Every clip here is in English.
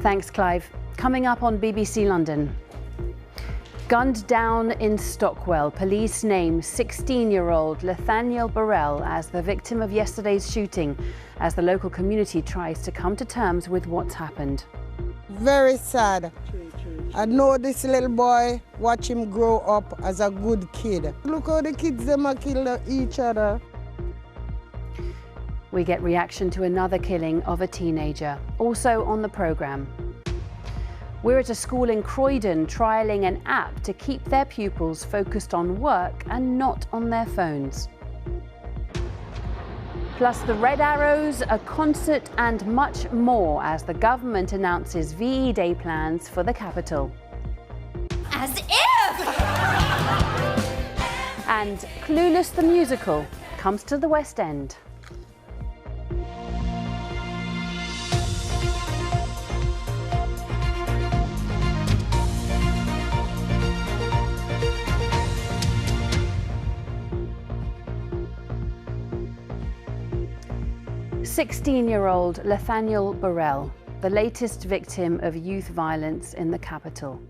Thanks, Clive. Coming up on BBC London. Gunned down in Stockwell, police name 16-year-old Nathaniel Burrell as the victim of yesterday's shooting, as the local community tries to come to terms with what's happened. Very sad. I know this little boy, watch him grow up as a good kid. Look how the kids them are killing each other. We get reaction to another killing of a teenager, also on the programme. We're at a school in Croydon trialling an app to keep their pupils focused on work and not on their phones. Plus the Red Arrows, a concert and much more as the government announces VE Day plans for the capital. As if! And Clueless the musical comes to the West End. "16-year-old Nathaniel Burrell, the latest victim of youth violence in the capital.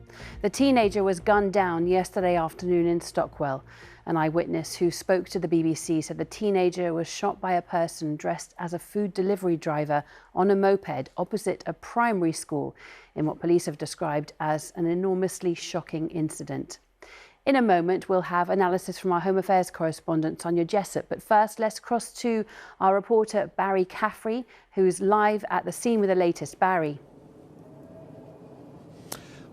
The teenager was gunned down yesterday afternoon in Stockwell. An eyewitness who spoke to the BBC said the teenager was shot by a person dressed as a food delivery driver on a moped opposite a primary school in what police have described as an enormously shocking incident. In a moment, we'll have analysis from our Home Affairs correspondent, Sonia Jessup. But first, let's cross to our reporter, Barry Caffrey, who's live at the scene with the latest. Barry.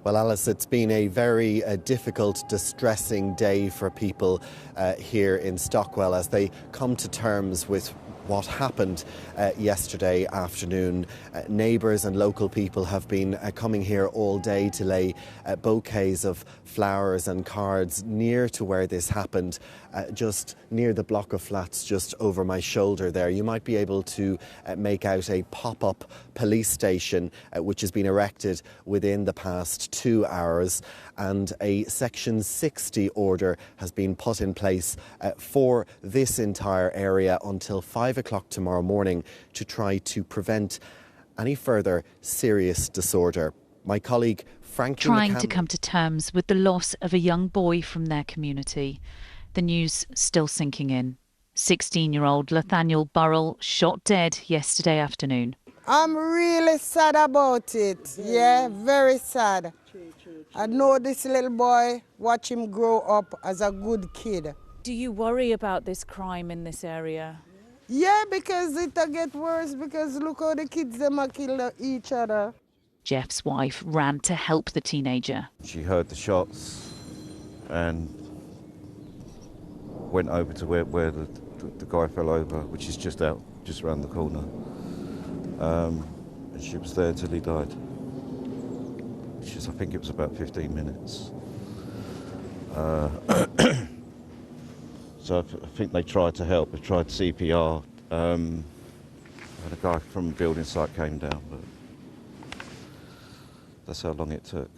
Well, Alice, it's been a very difficult, distressing day for people here in Stockwell as they come to terms with what happened yesterday afternoon. Neighbours and local people have been coming here all day to lay bouquets of flowers and cards near to where this happened, just near the block of flats just over my shoulder there. You might be able to make out a pop-up police station which has been erected within the past 2 hours, and a Section 60 order has been put in place for this entire area until 5 o'clock tomorrow morning to try to prevent any further serious disorder. My colleague Frankie trying to come to terms with the loss of a young boy from their community. The news still sinking in. 16-year-old Nathaniel Burrell shot dead yesterday afternoon. I'm really sad about it. Yeah, very sad. I know this little boy, watch him grow up as a good kid. Do you worry about this crime in this area? Yeah, because it'll get worse, because look how the kids them are killing each other. Jeff's wife ran to help the teenager. She heard the shots and went over to where the guy fell over, which is just around the corner. And she was there till he died. I think it was about 15 minutes. So I think they tried to help. They tried CPR. And a guy from a building site came down, but that's how long it took.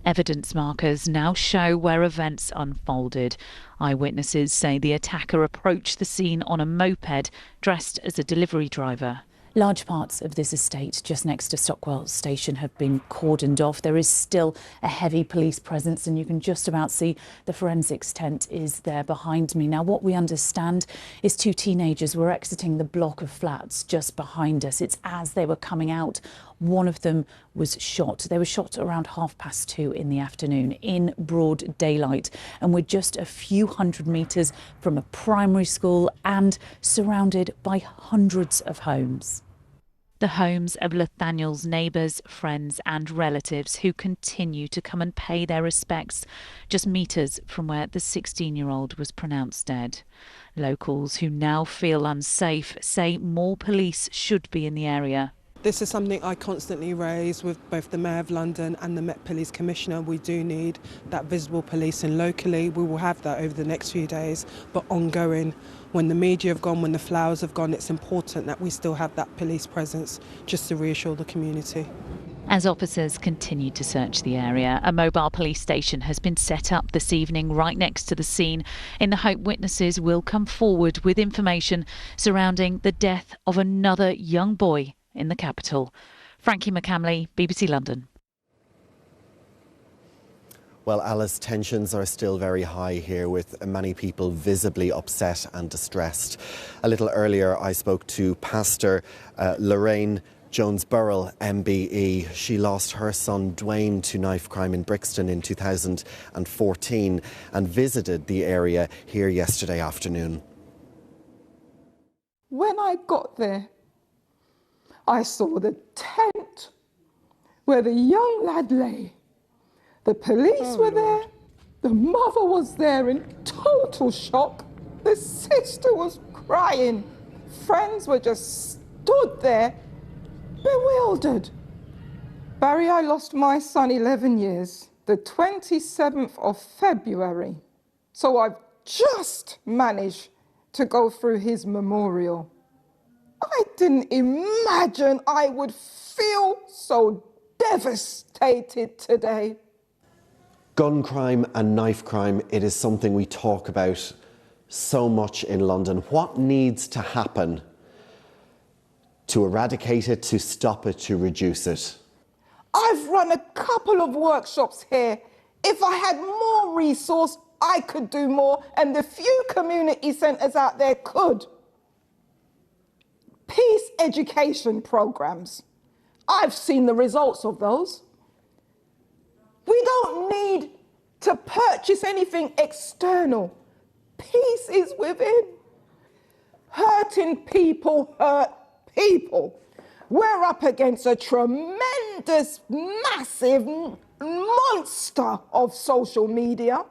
Evidence markers now show where events unfolded. Eyewitnesses say the attacker approached the scene on a moped dressed as a delivery driver. Large parts of this estate just next to Stockwell Station have been cordoned off. There is still a heavy police presence, and you can just about see the forensics tent is there behind me. Now, what we understand is 2 teenagers were exiting the block of flats just behind us. It's as they were coming out, one of them was shot. They were shot around 2:30 in the afternoon in broad daylight, and we're just a few hundred metres from a primary school and surrounded by hundreds of homes. The homes of Nathaniel's neighbours, friends and relatives who continue to come and pay their respects just metres from where the 16-year-old was pronounced dead. Locals who now feel unsafe say more police should be in the area. This is something I constantly raise with both the Mayor of London and the Met Police Commissioner. We do need that visible policing locally. We will have that over the next few days, but ongoing. When the media have gone, when the flowers have gone, it's important that we still have that police presence just to reassure the community. As officers continue to search the area, a mobile police station has been set up this evening right next to the scene in the hope witnesses will come forward with information surrounding the death of another young boy in the capital. Frankie McCamley, BBC London. Well, Alice, tensions are still very high here, with many people visibly upset and distressed. A little earlier, I spoke to Pastor Lorraine Jones-Burrell, MBE. She lost her son Dwayne to knife crime in Brixton in 2014 and visited the area here yesterday afternoon. When I got there, I saw the tent where the young lad lay. The police were there, the mother was there in total shock, the sister was crying, friends were just stood there, bewildered. Barry, I lost my son 11 years, the 27th of February, so I've just managed to go through his memorial. I didn't imagine I would feel so devastated today. Gun crime and knife crime, it is something we talk about so much in London. What needs to happen to eradicate it, to stop it, to reduce it? I've run a couple of workshops here. If I had more resource, I could do more, and the few community centres out there could. Peace education programmes. I've seen the results of those. We don't need to purchase anything external. Peace is within. Hurting people hurt people. We're up against a tremendous, massive monster of social media.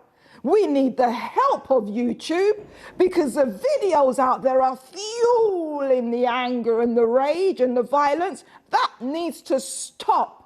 We need the help of YouTube because the videos out there are fueling the anger and the rage and the violence. That needs to stop.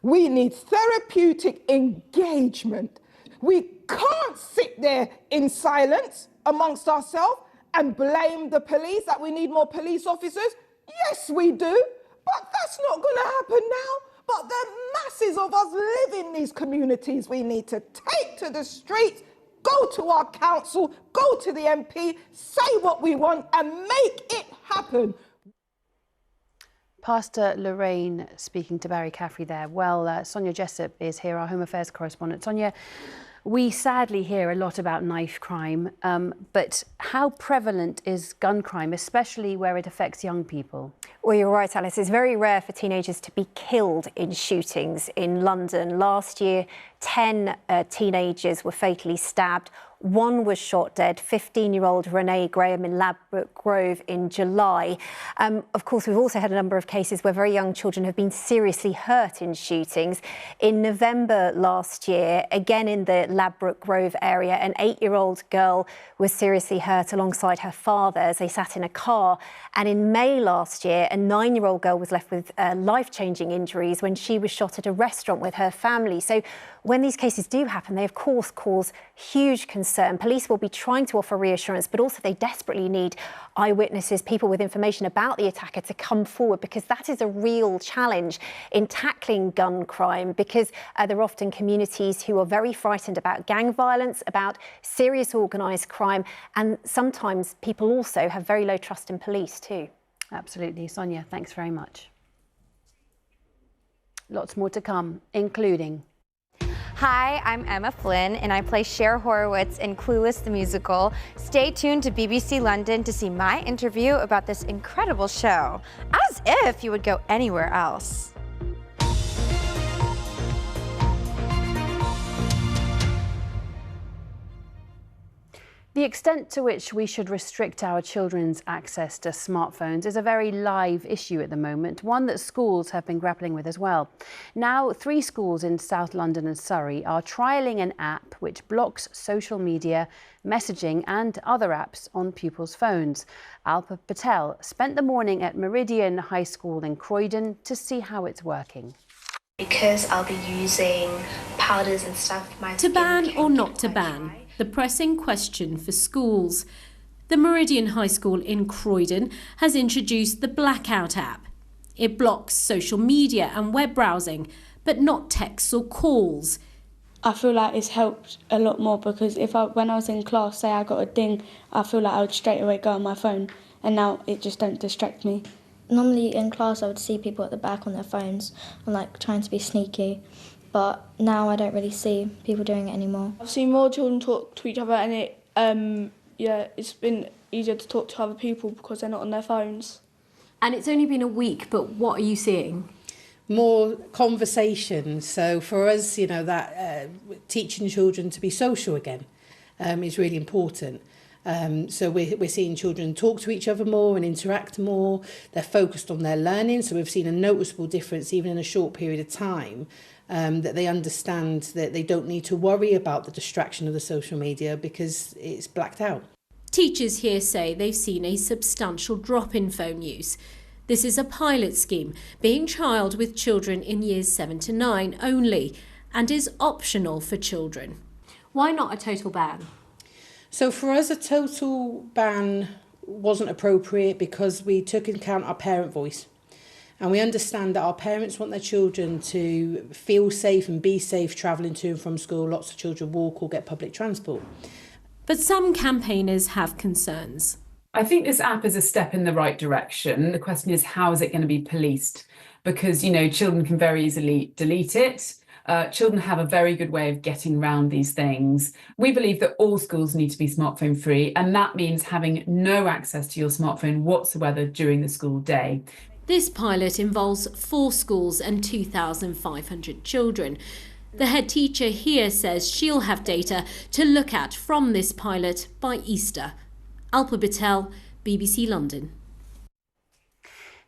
We need therapeutic engagement. We can't sit there in silence amongst ourselves and blame the police that we need more police officers. Yes, we do, but that's not going to happen now. But the masses of us live in these communities we need to take to the streets, go to our council, go to the MP, say what we want and make it happen. Pastor Lorraine speaking to Barry Caffrey there. Well, Sonia Jessup is here, our Home Affairs correspondent. Sonia, we sadly hear a lot about knife crime, but how prevalent is gun crime, especially where it affects young people? Well, you're right, Alice. It's very rare for teenagers to be killed in shootings in London. Last year, 10 teenagers were fatally stabbed. One was shot dead, 15-year-old Renee Graham in Ladbroke Grove in July. Of course, we've also had a number of cases where very young children have been seriously hurt in shootings. In November last year, again in the Ladbroke Grove area, an 8-year-old girl was seriously hurt alongside her father as they sat in a car. And in May last year, a 9-year-old girl was left with life-changing injuries when she was shot at a restaurant with her family. So when these cases do happen, they of course cause huge concern. Police will be trying to offer reassurance, but also they desperately need eyewitnesses, people with information about the attacker to come forward, because that is a real challenge in tackling gun crime, because there are often communities who are very frightened about gang violence, about serious organised crime, and sometimes people also have very low trust in police too. Absolutely. Sonia, thanks very much. Lots more to come, including... Hi, I'm Emma Flynn, and I play Cher Horowitz in Clueless the Musical. Stay tuned to BBC London to see my interview about this incredible show, as if you would go anywhere else. The extent to which we should restrict our children's access to smartphones is a very live issue at the moment, one that schools have been grappling with as well. Now, 3 schools in South London and Surrey are trialling an app which blocks social media, messaging and other apps on pupils' phones. Alpa Patel spent the morning at Meridian High School in Croydon to see how it's working. Because I'll be using powders and stuff, my to ban or not to ban? The pressing question for schools. The Meridian High School in Croydon has introduced the Blackout app. It blocks social media and web browsing, but not texts or calls. I feel like it's helped a lot more because when I was in class, say I got a ding, I feel like I would straight away go on my phone, and now it just don't distract me. Normally in class I would see people at the back on their phones and like trying to be sneaky, but now I don't really see people doing it anymore. I've seen more children talk to each other, and it's been easier to talk to other people because they're not on their phones. And it's only been a week, but what are you seeing? More conversation. So for us, that teaching children to be social again is really important. So we're seeing children talk to each other more and interact more. They're focused on their learning. So we've seen a noticeable difference, even in a short period of time, that they understand that they don't need to worry about the distraction of the social media because it's blacked out. Teachers here say they've seen a substantial drop in phone use. This is a pilot scheme being trialled with children in years 7 to 9 only and is optional for children. Why not a total ban? So for us, a total ban wasn't appropriate because we took into account our parent voice. And we understand that our parents want their children to feel safe and be safe travelling to and from school. Lots of children walk or get public transport. But some campaigners have concerns. I think this app is a step in the right direction. The question is, how is it going to be policed? Because, children can very easily delete it. Children have a very good way of getting around these things. We believe that all schools need to be smartphone free, and that means having no access to your smartphone whatsoever during the school day. This pilot involves 4 schools and 2,500 children. The head teacher here says she'll have data to look at from this pilot by Easter. Alpa Bittel, BBC London.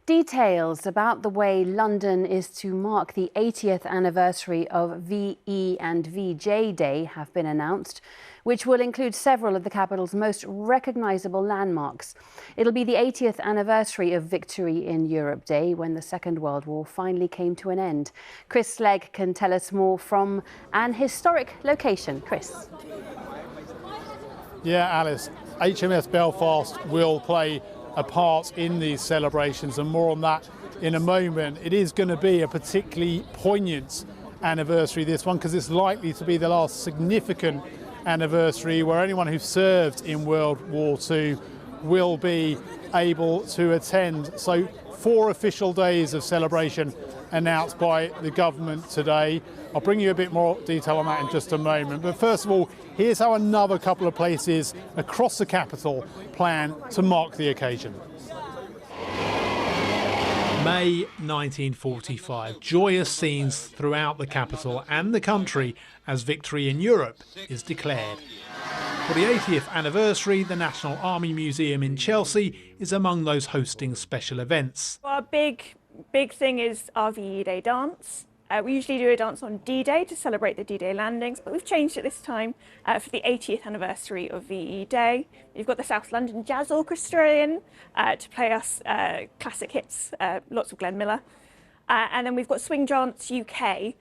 Details about the way London is to mark the 80th anniversary of VE and VJ Day have been announced, which will include several of the capital's most recognisable landmarks. It'll be the 80th anniversary of Victory in Europe Day, when the Second World War finally came to an end. Chris Slegg can tell us more from an historic location. Chris. Yeah, Alice, HMS Belfast will play a part in these celebrations, and more on that in a moment. It is going to be a particularly poignant anniversary, this one, because it's likely to be the last significant anniversary where anyone who served in World War II will be able to attend. So 4 official days of celebration announced by the government today. I'll bring you a bit more detail on that in just a moment. But first of all, here's how another couple of places across the capital plan to mark the occasion. May 1945, joyous scenes throughout the capital and the country as Victory in Europe is declared. For the 80th anniversary, the National Army Museum in Chelsea is among those hosting special events. Our big thing is our VE Day dance. We usually do a dance on D-Day to celebrate the D-Day landings, but we've changed it this time for the 80th anniversary of VE Day. We've got the South London Jazz Orchestra in to play us classic hits, lots of Glenn Miller. And then we've got Swing Dance UK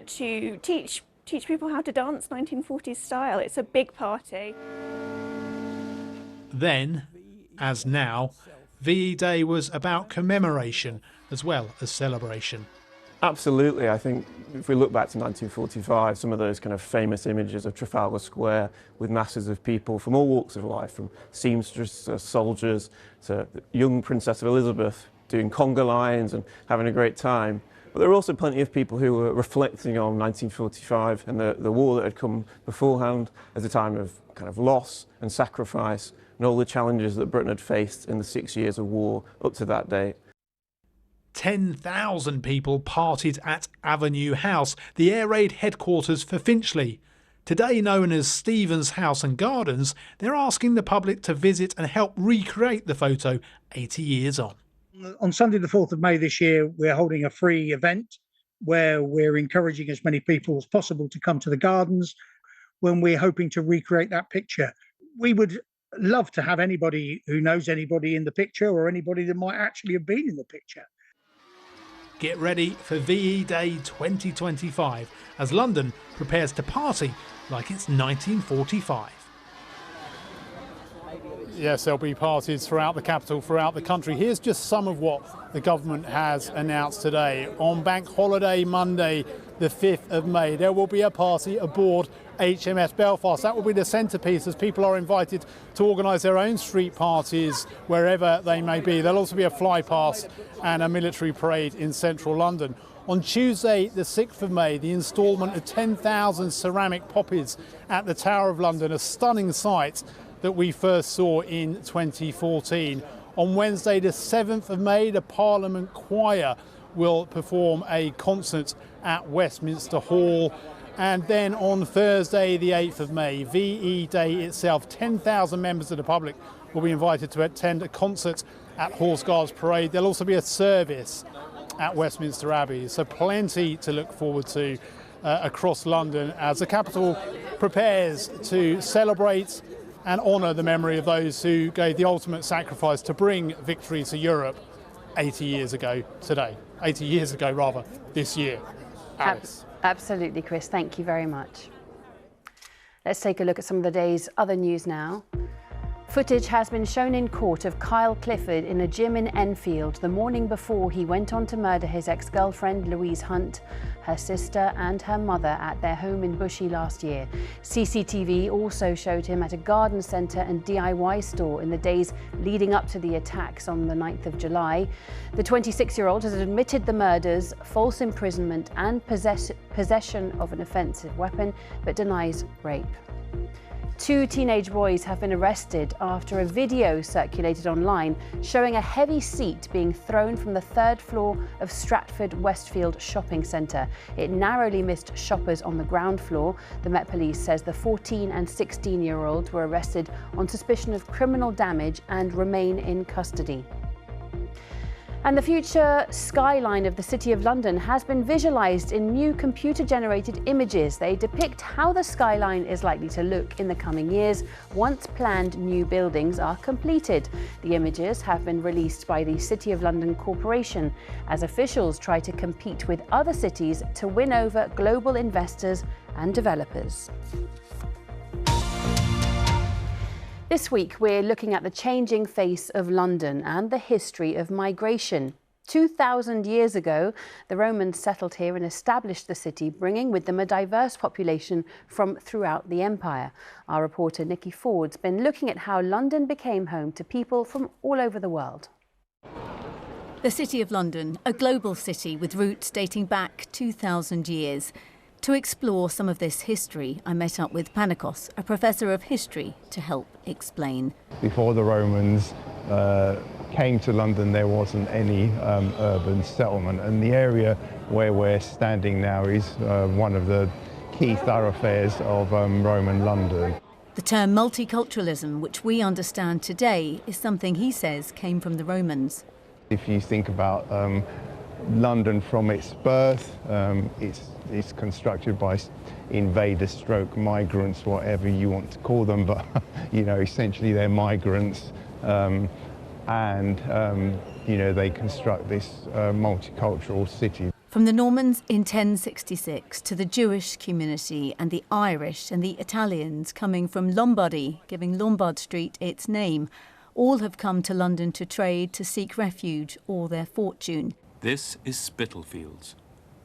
to teach people how to dance 1940s style. It's a big party. Then, as now, VE Day was about commemoration as well as celebration. Absolutely. I think if we look back to 1945, some of those kind of famous images of Trafalgar Square with masses of people from all walks of life, from seamsters to soldiers to young Princess Elizabeth doing conga lines and having a great time. But there were also plenty of people who were reflecting on 1945 and the war that had come beforehand as a time of kind of loss and sacrifice and all the challenges that Britain had faced in the 6 years of war up to that date. 10,000 people partied at Avenue House, the air raid headquarters for Finchley. Today known as Stevens House and Gardens, they're asking the public to visit and help recreate the photo 80 years on. On Sunday the 4th of May this year, we're holding a free event where we're encouraging as many people as possible to come to the gardens when we're hoping to recreate that picture. We would love to have anybody who knows anybody in the picture or anybody that might actually have been in the picture. Get ready for VE Day 2025 as London prepares to party like it's 1945. Yes, there'll be parties throughout the capital, throughout the country. Here's just some of what the government has announced today. On Bank Holiday Monday, the 5th of May, there will be a party aboard HMS Belfast. That will be the centrepiece as people are invited to organise their own street parties wherever they may be. There'll also be a flypast and a military parade in central London. On Tuesday, the 6th of May, the instalment of 10,000 ceramic poppies at the Tower of London, a stunning sight that we first saw in 2014. On Wednesday, the 7th of May, the Parliament Choir will perform a concert at Westminster Hall. And then on Thursday, the 8th of May, VE Day itself, 10,000 members of the public will be invited to attend a concert at Horse Guards Parade. There'll also be a service at Westminster Abbey. So plenty to look forward to across London as the capital prepares to celebrate and honour the memory of those who gave the ultimate sacrifice to bring victory to Europe 80 years ago today. 80 years ago, rather, this year. Alice. Absolutely, Chris. Thank you very much. Let's take a look at some of the day's other news now. Footage has been shown in court of Kyle Clifford in a gym in Enfield the morning before he went on to murder his ex-girlfriend Louise Hunt, her sister and her mother at their home in Bushey last year. CCTV also showed him at a garden centre and DIY store in the days leading up to the attacks on the 9th of July. The 26-year-old has admitted the murders, false imprisonment and possession of an offensive weapon, but denies rape. 2 teenage boys have been arrested after a video circulated online showing a heavy seat being thrown from the 3rd floor of Stratford Westfield shopping centre. It narrowly missed shoppers on the ground floor. The Met Police says the 14 and 16-year-olds were arrested on suspicion of criminal damage and remain in custody. And the future skyline of the City of London has been visualised in new computer-generated images. They depict how the skyline is likely to look in the coming years once planned new buildings are completed. The images have been released by the City of London Corporation as officials try to compete with other cities to win over global investors and developers. This week, we're looking at the changing face of London and the history of migration. 2,000 years ago, the Romans settled here and established the city, bringing with them a diverse population from throughout the empire. Our reporter Nikki Ford's been looking at how London became home to people from all over the world. The City of London, a global city with roots dating back 2,000 years. To explore some of this history, I met up with Panikos, a professor of history, to help explain. Before the Romans came to London, there wasn't any urban settlement, and the area where we're standing now is one of the key thoroughfares of Roman London. The term multiculturalism, which we understand today, is something he says came from the Romans. If you think about London from its birth, it's constructed by invaders stroke migrants, whatever you want to call them, but you know, essentially they're migrants, and you know, they construct this multicultural city. From the Normans in 1066 to the Jewish community and the Irish and the Italians coming from Lombardy, giving Lombard Street its name, all have come to London to trade, to seek refuge or their fortune. This is Spitalfields.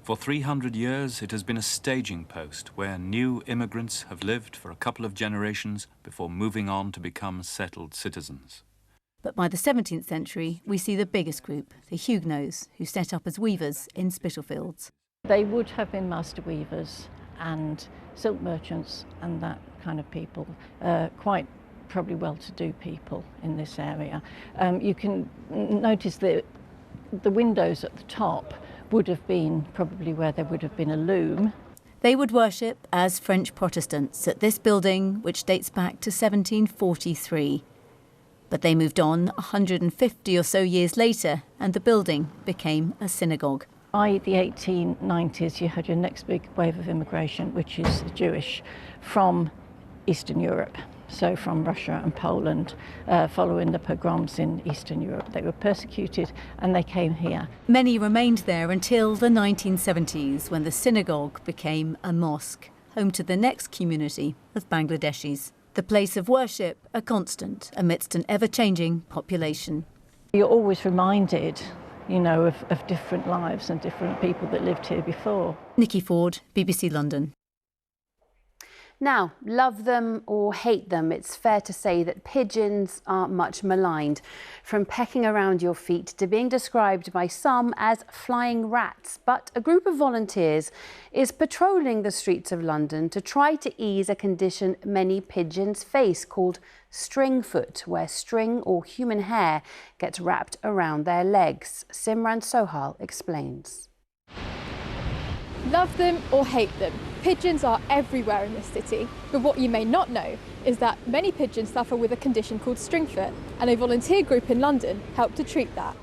For 300 years, it has been a staging post where new immigrants have lived for a couple of generations before moving on to become settled citizens. But by the 17th century, we see the biggest group, the Huguenots, who set up as weavers in Spitalfields. They would have been master weavers and silk merchants and that kind of people, quite probably well-to-do people in this area. You can notice that the windows at the top would have been probably where there would have been a loom. They would worship as French Protestants at this building, which dates back to 1743. But they moved on 150 or so years later, and the building became a synagogue. By the 1890s, you had your next big wave of immigration, which is Jewish, from Eastern Europe. So from Russia and Poland, following the pogroms in Eastern Europe. They were persecuted and they came here. Many remained there until the 1970s, when the synagogue became a mosque, home to the next community of Bangladeshis. The place of worship, a constant amidst an ever-changing population. You're always reminded, you know, of different lives and different people that lived here before. Nikki Ford, BBC London. Now, love them or hate them, it's fair to say that pigeons are much maligned. From pecking around your feet to being described by some as flying rats. But a group of volunteers is patrolling the streets of London to try to ease a condition many pigeons face called string foot, where string or human hair gets wrapped around their legs. Simran Sohal explains. Love them or hate them, pigeons are everywhere in this city, but what you may not know is that many pigeons suffer with a condition called stringfoot, and a volunteer group in London helped to treat that.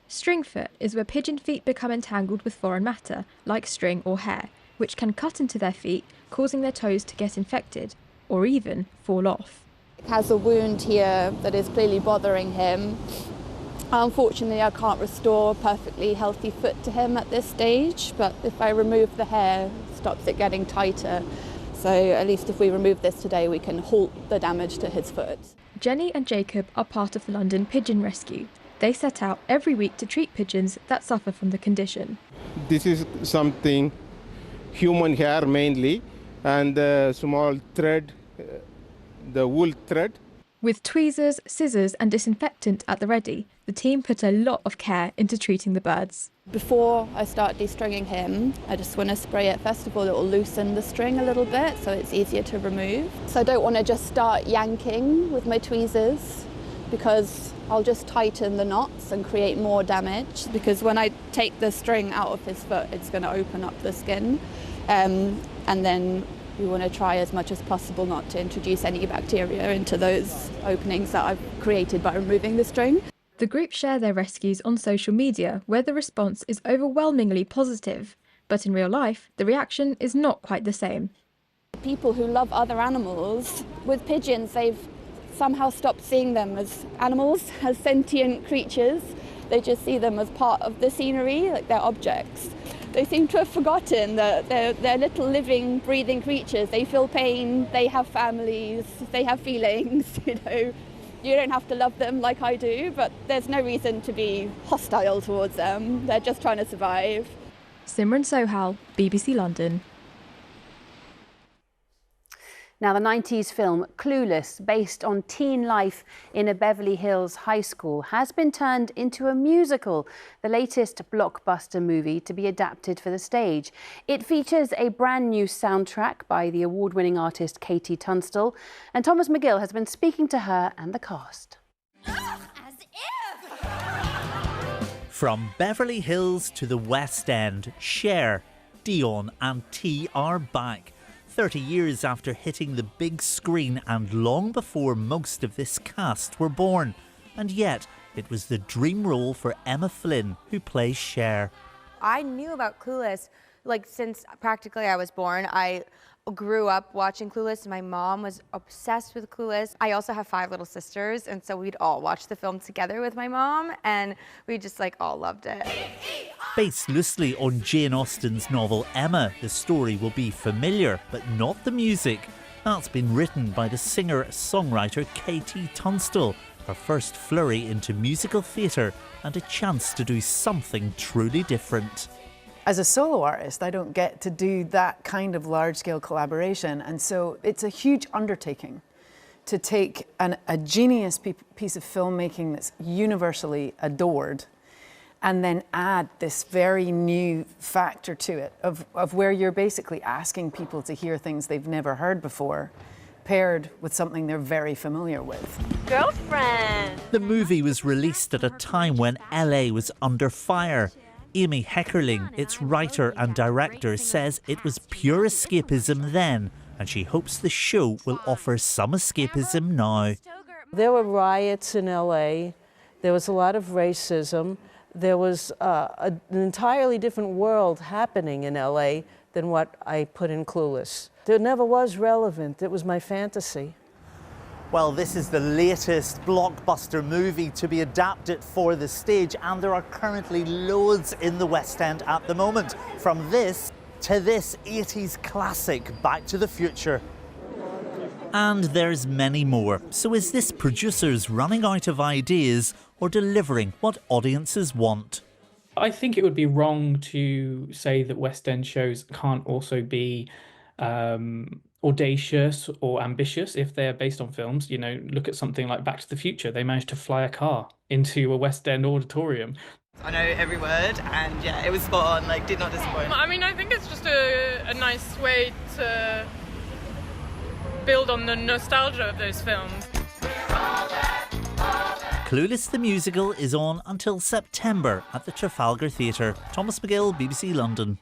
Stringfoot is where pigeon feet become entangled with foreign matter, like string or hair, which can cut into their feet, causing their toes to get infected, or even fall off. He has a wound here that is clearly bothering him. Unfortunately, I can't restore a perfectly healthy foot to him at this stage, but if I remove the hair, it stops it getting tighter. So at least if we remove this today, we can halt the damage to his foot. Jenny and Jacob are part of the London Pigeon Rescue. They set out every week to treat pigeons that suffer from the condition. This is something, human hair mainly, and small thread, the wool thread. With tweezers, scissors and disinfectant at the ready, the team put a lot of care into treating the birds. Before I start de-stringing him, I just want to spray it. First of all, it will loosen the string a little bit so it's easier to remove. So I don't want to just start yanking with my tweezers because I'll just tighten the knots and create more damage, because when I take the string out of his foot, it's going to open up the skin. And then we want to try as much as possible not to introduce any bacteria into those openings that I've created by removing the string. The group share their rescues on social media, where the response is overwhelmingly positive. But in real life, the reaction is not quite the same. People who love other animals, with pigeons, they've somehow stopped seeing them as animals, as sentient creatures. They just see them as part of the scenery, like they're objects. They seem to have forgotten that they're little living, breathing creatures. They feel pain, they have families, they have feelings, you know. You don't have to love them like I do, but there's no reason to be hostile towards them. They're just trying to survive. Simran Sohal, BBC London. Now, the 90s film Clueless, based on teen life in a Beverly Hills high school, has been turned into a musical, the latest blockbuster movie to be adapted for the stage. It features a brand new soundtrack by the award-winning artist KT Tunstall, and Thomas McGill has been speaking to her and the cast. From Beverly Hills to the West End, Cher, Dion and T are back. 30 years after hitting the big screen and long before most of this cast were born. And yet, it was the dream role for Emma Flynn, who plays Cher. I knew about Clueless, like, since practically I was born. I grew up watching Clueless. My mom was obsessed with Clueless. I also have 5 little sisters, and so we'd all watch the film together with my mom, and we just, like, all loved it. Based loosely on Jane Austen's novel Emma, the story will be familiar, but not the music. That's been written by the singer-songwriter KT Tunstall, her first flurry into musical theatre and a chance to do something truly different. As a solo artist, I don't get to do that kind of large-scale collaboration, and so it's a huge undertaking to take a genius piece of filmmaking that's universally adored and then add this very new factor to it of where you're basically asking people to hear things they've never heard before, paired with something they're very familiar with. Girlfriend! The movie was released at a time when LA was under fire. Amy Heckerling, its writer and director, says it was pure escapism then, and she hopes the show will offer some escapism now. There were riots in LA, there was a lot of racism, there was an entirely different world happening in LA than what I put in Clueless. It never was relevant, it was my fantasy. Well, this is the latest blockbuster movie to be adapted for the stage, and there are currently loads in the West End at the moment. From this to this 80s classic, Back to the Future. And there's many more. So is this producers running out of ideas or delivering what audiences want? I think it would be wrong to say that West End shows can't also be audacious or ambitious if they're based on films. You know, look at something like Back to the Future. They managed to fly a car into a West End auditorium. I know every word, and yeah, it was spot on, like, did not disappoint. I mean, I think it's just a nice way to build on the nostalgia of those films. Clueless the Musical is on until September at the Trafalgar Theatre. Thomas McGill, BBC London.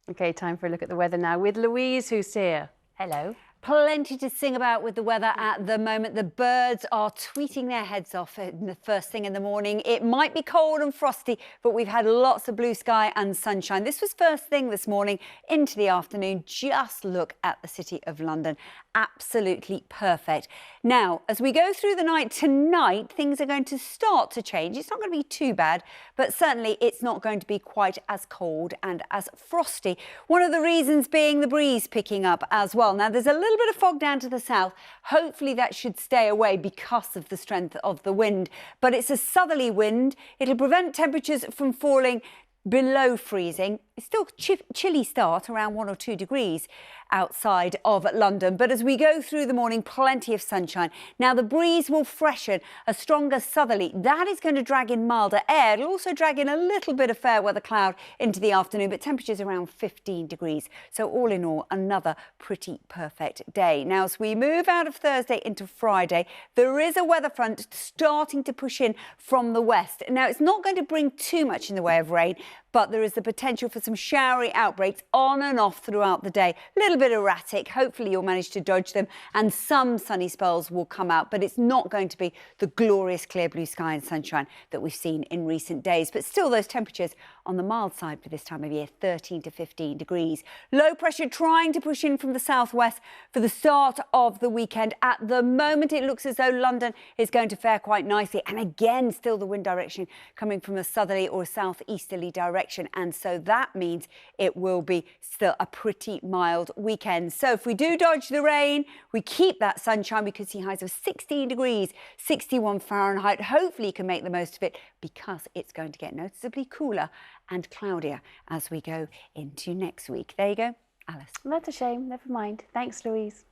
Okay, time for a look at the weather now with Louise, who's here. Hello. Plenty to sing about with the weather at the moment. The birds are tweeting their heads off in the first thing in the morning. It might be cold and frosty, but we've had lots of blue sky and sunshine. This was first thing this morning into the afternoon. Just look at the City of London. Absolutely perfect. Now, as we go through the night tonight, things are going to start to change. It's not going to be too bad, but certainly it's not going to be quite as cold and as frosty. One of the reasons being the breeze picking up as well. Now, there's a little bit of fog down to the south. Hopefully that should stay away because of the strength of the wind, but it's a southerly wind. It'll prevent temperatures from falling below freezing. It's still chilly start, around 1 or 2 degrees outside of London. But as we go through the morning, plenty of sunshine. Now, the breeze will freshen, a stronger southerly. That is going to drag in milder air. It'll also drag in a little bit of fair weather cloud into the afternoon, but temperatures around 15 degrees. So all in all, another pretty perfect day. Now, as we move out of Thursday into Friday, there is a weather front starting to push in from the west. Now, it's not going to bring too much in the way of rain, but there is the potential for some showery outbreaks on and off throughout the day. A little bit erratic. Hopefully you'll manage to dodge them and some sunny spells will come out, but it's not going to be the glorious clear blue sky and sunshine that we've seen in recent days. But still, those temperatures on the mild side for this time of year, 13 to 15 degrees. Low pressure trying to push in from the southwest for the start of the weekend. At the moment, it looks as though London is going to fare quite nicely. And again, still the wind direction coming from a southerly or southeasterly direction. And so that means it will be still a pretty mild weekend. So if we do dodge the rain, we keep that sunshine, we could see highs of 16 degrees, 61 Fahrenheit. Hopefully you can make the most of it because it's going to get noticeably cooler and cloudier as we go into next week. There you go, Alice. That's a shame. Never mind. Thanks, Louise.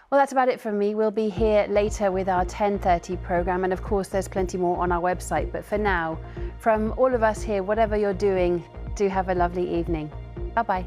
Well, that's about it from me. We'll be here later with our 10:30 programme, and of course there's plenty more on our website. But for now, from all of us here, whatever you're doing, do have a lovely evening. Bye-bye.